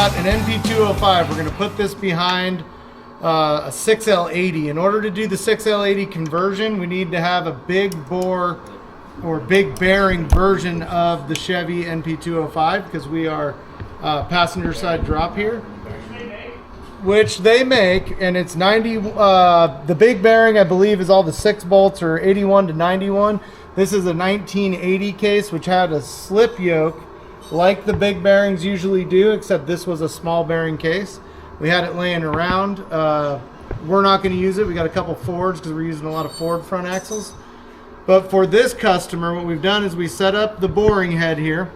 got an NP205. We're gonna put this behind a 6L80. In order to do the 6L80 conversion, we need to have a big bore or big bearing version of the Chevy NP205 because we are passenger side drop here, which they make, and it's 90. The big bearing, I believe, is all the 6 bolts or 81 to 91. This is a 1980 case, which had a slip yoke like the big bearings usually do, except this was a small bearing case. We had it laying around. We're not going to use it. We got a couple Fords because we're using a lot of Ford front axles. But for this customer, what we've done is we set up the boring head here.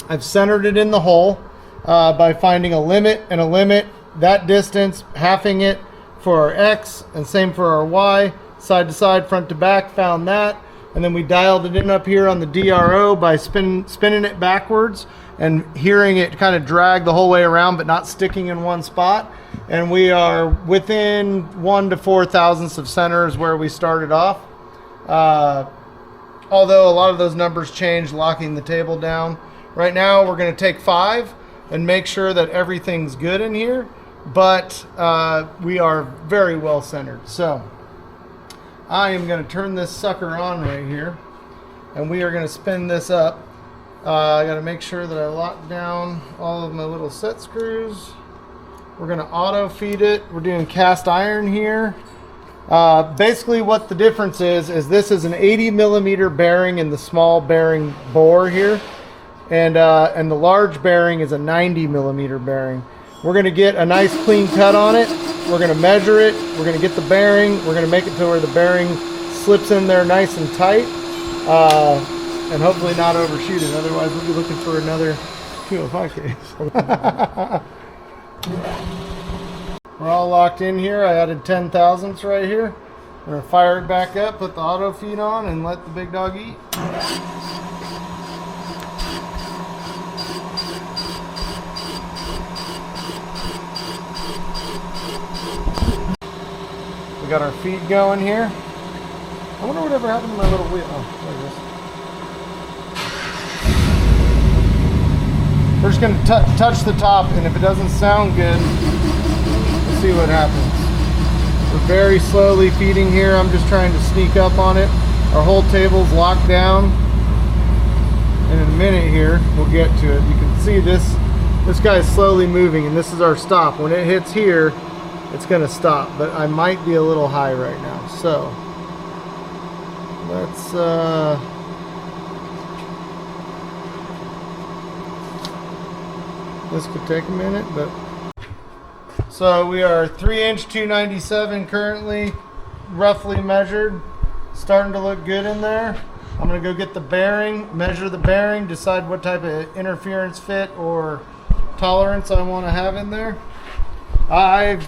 I've centered it in the hole by finding a limit and a limit, that distance, halving it for our X, and same for our Y, side to side, front to back, found that. And then we dialed it in up here on the DRO by spinning it backwards and hearing it kind of drag the whole way around but not sticking in one spot. And we are within 1 to 4 thousandths of center is where we started off. Although a lot of those numbers change locking the table down. Right now we're going to take 5 and make sure that everything's good in here, but we are very well centered. So I am going to turn this sucker on right here, and we are going to spin this up. I got to make sure that I lock down all of my little set screws. We're going to auto feed it. We're doing cast iron here. Basically what the difference is this is an 80 millimeter bearing in the small bearing bore here, and the large bearing is a 90 millimeter bearing. We're going to get a nice clean cut on it. We're going to measure it. We're going to get the bearing. We're going to make it to where the bearing slips in there nice and tight, and hopefully not overshoot it. Otherwise we'll be looking for another 205 case. We're all locked in here. I added 10 thousandths right here. I'm going to fire it back up, put the auto feed on, and let the big dog eat. We got our feed going here. I wonder whatever happened to my little wheel. Oh, there it is. We're just going to touch the top, and if it doesn't sound good, we'll see what happens. We're very slowly feeding here. I'm just trying to sneak up on it. Our whole table's locked down. And in a minute here, we'll get to it. You can see this guy is slowly moving, and this is our stop. When it hits here, it's going to stop, but I might be a little high right now. So let's this could take a minute, but so we are 3-inch 297 currently, roughly measured, starting to look good in there. I'm going to go get the bearing, measure the bearing, decide what type of interference fit or tolerance I want to have in there. I've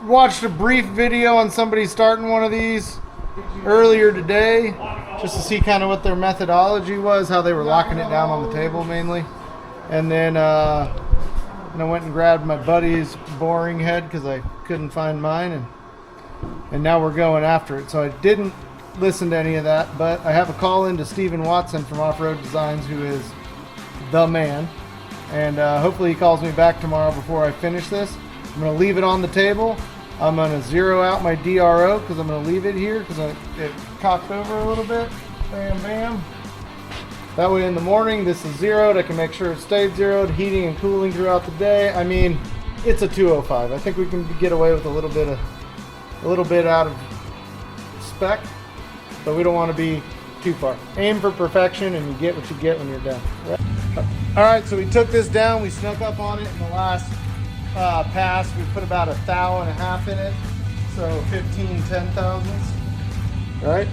watched a brief video on somebody starting one of these earlier today just to see kind of what their methodology was, how they were locking it down on the table mainly. And then I went and grabbed my buddy's boring head because I couldn't find mine, and now we're going after it. So I didn't listen to any of that, but I have a call in to Steven Watson from Off-Road Designs, who is the man, and hopefully he calls me back tomorrow before I finish this. I'm going to leave it on the table. I'm going to zero out my DRO because I'm going to leave it here because it cocked over a little bit. Bam, bam. That way in the morning this is zeroed. I can make sure it stayed zeroed, heating and cooling throughout the day. I mean, it's a 205. I think we can get away with a little bit out of spec, but we don't want to be too far. Aim for perfection and you get what you get when you're done. Right? All right, so we took this down. We snuck up on it in the last pass. We put about 1.5 thou in it, so 15 10,000ths. All right,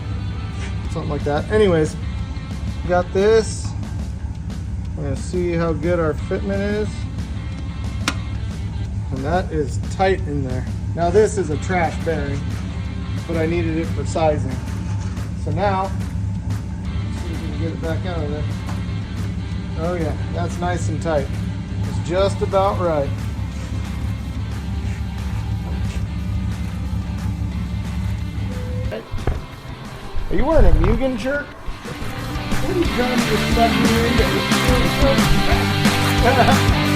something like that. Anyways, got this. We're gonna see how good our fitment is, and that is tight in there. Now this is a trash bearing, but I needed it for sizing. So now, let's see if we can get it back out of there. Oh yeah, that's nice and tight. It's just about right. Are you wearing a Mugen shirt? What are you trying to suck me into?